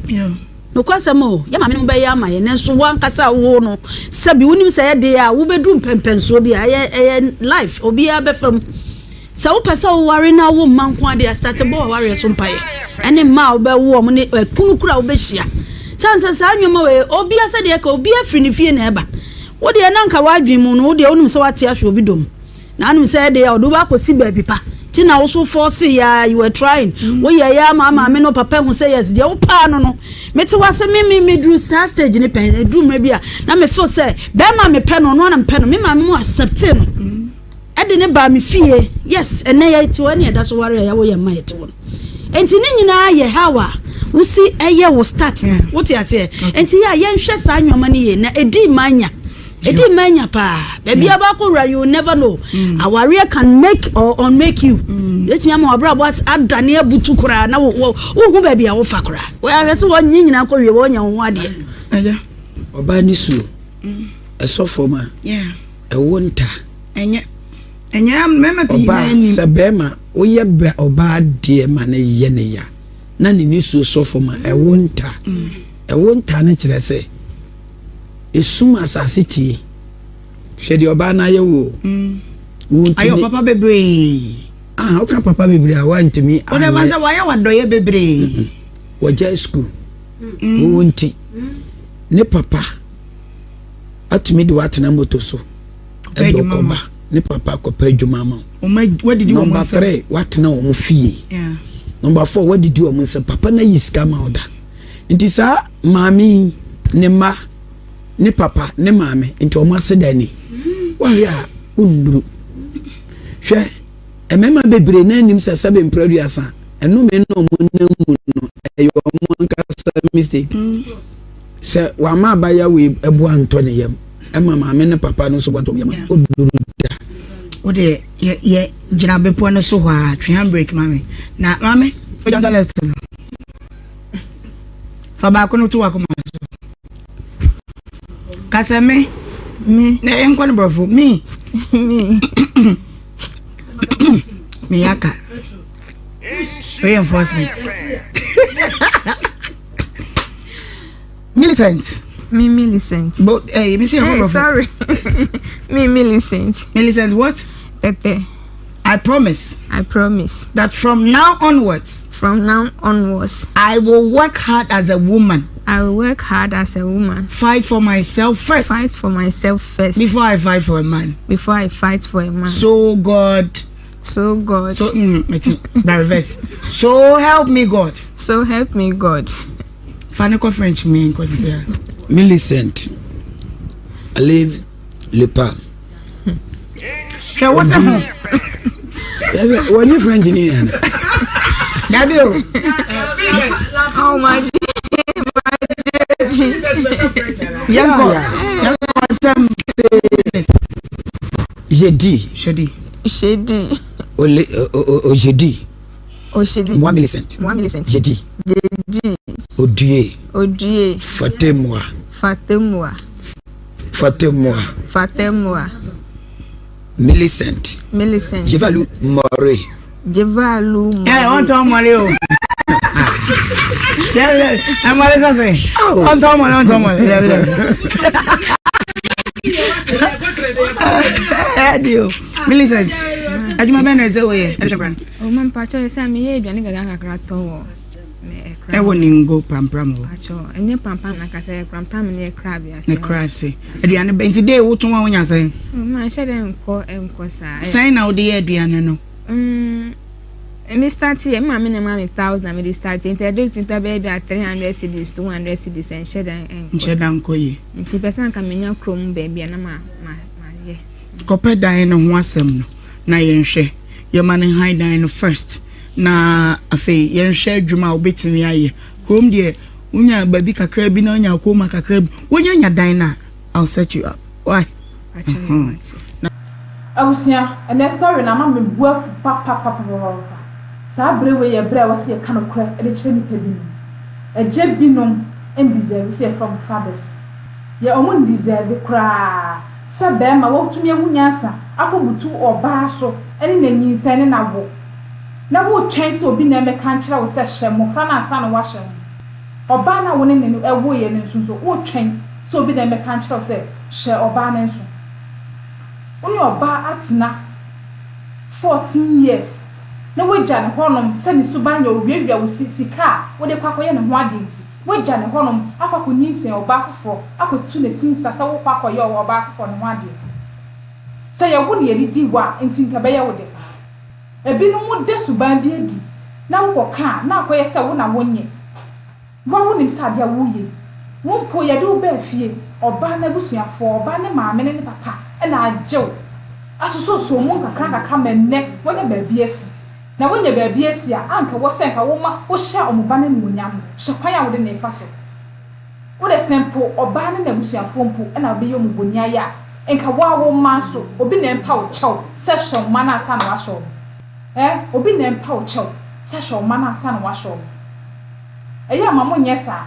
no kwasa mo ya mame no be ya maye ne so wan kasa wo no sabi wonim se ye de ya wo bedu mpempenso bi aye life obi ya be fam sa wo pesa wo ware na wo manko ade start bo ware so mpaye ene ma wo be wo mo ne kunu kura wo be hia sansa sa anwoma we obi asa de ka obi afri ne fie na eba wo de na nka wadwen mu no wo de wonim se wate ahwe obi dom na anum se de ya odo ba kosi ba bipa tina wo so force ya you were trying wo ya mama me no papa hu say yes de wo pa no meti wase me drew stage ni pen drew me bia na me feel say be ma me pen no na pen no me ma me mu accept no e de ne ba me fie yes ene ya ti woni e da so ware ya wo ya ma yete won enti ne nyina ye hawa wo si eye wo start wo ti ase enti ya ye nhwe sa anwoma ne ye na edi manya pa baby abako you never know our career can make or unmake you let me am abra boss adane abutu kura na wo hu baby a wo fa kura we are so won nyina ko wie wo nya ho ade aja oba ni su esofo ma yeah e wonta enye mema bi oba sebema wo ye be oba de ma na ye ne ya na ni su sofo ma e wonta na kire se esuma asasiti hwede oba na ye wo ayo papa bebre oka papa bebre a wantimi o de banza wa ya wadoye bebre waja school wonti ne papa atimi de watena moto so e do koba ne papa ko pa adwuma ma what did you number 3 watena o mu fie yeah number 4 what did you o mu se papa na yiska ma oda nti sa mami ne ma ne papa ne maame nti o maseda ni wa ya unduru hwe emema bebre na anim se sabe mpradu asa eno me no mo na mu no e yo mo nkasa mistake se wa ma ba ya we ebu anto ne yam e maame ne papa no so gwato yam unduru da o de ye jina bepo no so hwa twen break maame na maame for just left no fa ba ko no to wa ko ma Kaseme me na enko ne brofo me me yaka reinforcement Millicent but me say sorry Millicent what Pepe I promise that from now onwards I will work hard as a woman. Fight for myself first. Before I fight for a man. So God. So the reverse. So help me God. Faniko French me cause Millicent. I live Le Pas. Okay, what's that? Yes, what you French in here? Daddy. Oh my Jeudi. Moi Millicent. Jeudi. Odie. Fatez-moi. Millicent. Jevalu More. On to Mario. I'm what is I say? On to Millicent. I do my man is away. Oh, man, Pacho is Sammy, you're going to crack. I wouldn't go Pampramo. And your pampan, like I said, Prampam near Crabby. The crassy. Adriana Ben today, what tomorrow when you say? My shadow call and cosa. Sign out the Adriana. Mr. T, mamma and mammy 1,000, we started introducing the baby at 300 cities, 200 cities, and shed and shed down Koye. And Tipesan coming your chrome baby and my yeah. Copper dying on one sem, na yen she. Your man in high dying first. Na afe yen share dwuma obetimi aye kom de unya baby kakra bi na unya koma kakra bi wonya nya dan na I'll set you up why awusia and the story na ma me buafu papa sa brewe ye bre wase ye kan okra e de kire ni pebi e je binom and deserve say from fathers ye omun deserve kra sa be ma wo tumi ahunya sa akobutu oba so ene na nyinsa ne na wo na wo chance obi na me kan kire wo se hye fra na asa na wa hye oba na wo ne ne e wo ye ne nso wo twen so obi na me kan kire wo se hye oba na nso oni oba atina 14 years na wo gya ne honom se ne subanya owiawia wo sika wo de kwakoye ne ho adenti wo gya ne honom akwako nyinsen oba foforo akotu ne tinsa se wo kwakoye oba foforo ne ho ade se ye wo ne yedi wa entinka be ye wo de ebi no mu de suban bi edi na wo ka na akoye se wo na wonye wo nim sade a wo ye wo mpo ye de wo ba fie oba na busuafo oba ne maame ne papa e na ajew asoso mu kakra menne wonya ba bi esi na wonya ba bi esi a anka wo senka wo ma wo hya omoba ne no nyam hye kwan a wo de ne fa so wo de sempo oba ne na busuafo mpo e na be ye omuboni aya enka wo ma so obi na empa wo chew session ma na asa na wa show obi na empa wo chew session ma na asa na wa show eya mamo nyesa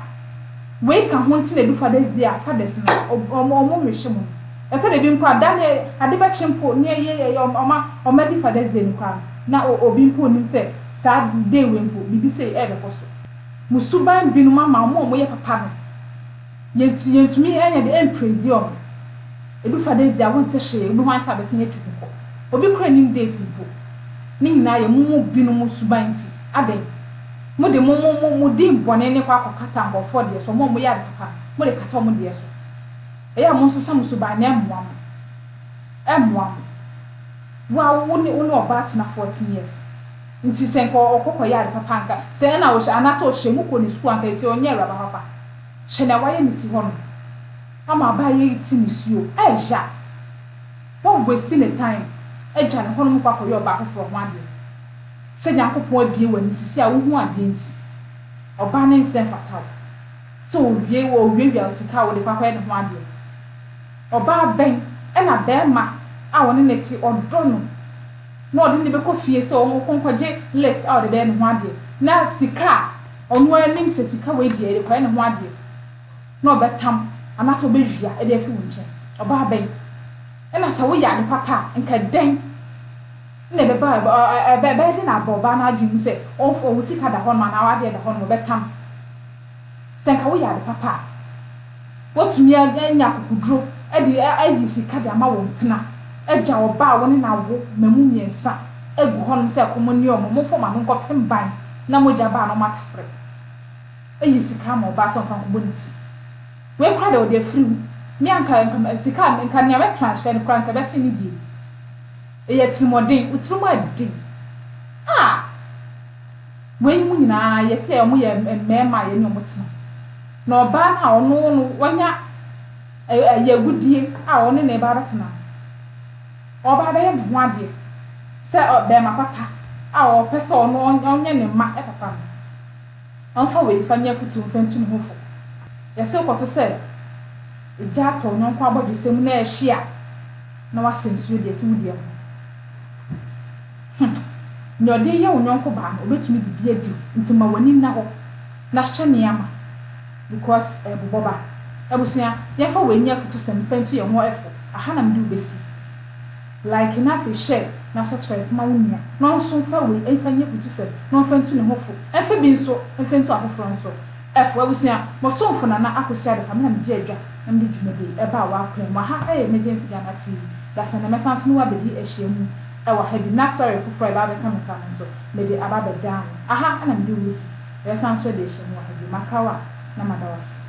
we ka ho nti na du fathers day a fathers na omo mehye mo eto de bi mpo adane ade ba chimpo ne ye oma di fathers day nkwa na obi mpo nim se sad day we mpo bibi se e be koso musuban binu mama omo ye papa no yentumi enya de empresium edu fathers day won te hye obi wan sa be se yetu ko obi kura nim date mpo ni nyina ye mu binu musuban ti ade mo de mo di mbone ne kwa akokata mbofo de so mo ya papa mo de kata mo de so eya mo nso musu ba na emwa wa woni oba tina 14 years nti senko okoko ya papa nka se na wo sha na so hye mu ko ni school anka se onye raba papa hye na waye ni si hono ama ba ye ti ni suo eja won waste the time eja ne hono mu kwa ko yo ba ko fro ho ade se Nyankopon abie wani sisi a wo hu ade nti oba ne nse fatal so wie sika wo de kwa ne ho ade oba ben ena be ma a woni neti odono no odi ne be ko fie se o mo konkoje list a de be ne ho ade na sika onu anim se sika we die kwa ne ho ade no betam ana so be hwia e de fi wonche oba ben ena sa wo ya ne papa nka den ne be ba be na boba na adwum se o sika da hono na wa de da hono betam senka wo ya ne papa wotumi anya kokudro edi ayi sika de ama wo mpena eja oba wo ne na wo mamu nyensa egu hono se komoni omo mo fo ma no nkopem ban na moja ba no matafre ayi sika ma oba so fa kobonti we kwa de o de free mi anka sika nka ne we transfer ne kwa nka be se ni bi eye timodin utimo adi we mu nyina ye se omo ye mema ye ne omo tima na oba na ono wanya ye gudie a ono ne ba batena oba ba ye ne ho ade se be ma papa a o pese ono onye ne ma e papa no onfa we fanya futu mfantu ne hofo ye se ko to se eja to nyonko abodisem na ehia na wasensuo de se wudie nyode ye nyonko ba no obetumi bibia di ntima wani na ho na hye ama because boba ebusuya ye fa we nya futu sem fantu ye ho efo aha na mdu besi like na fi share na so share ma wunya no so fa we enfa nye futu se no fa ntu ne hofo enfa bi nso enfa ntu ahofro nso efu abusua mo so mfo na akosia de ka me gye adwa na me dwumade e ba wa akwan ma ha emergency Ghana TV da sa na mesa so no wa bedi ehia mu e wa ha bi na story foforo e ba be ka me sa nso me de aba be down aha ana me de wusi e san so de ehia mu wa ha bi makawa na madawasi.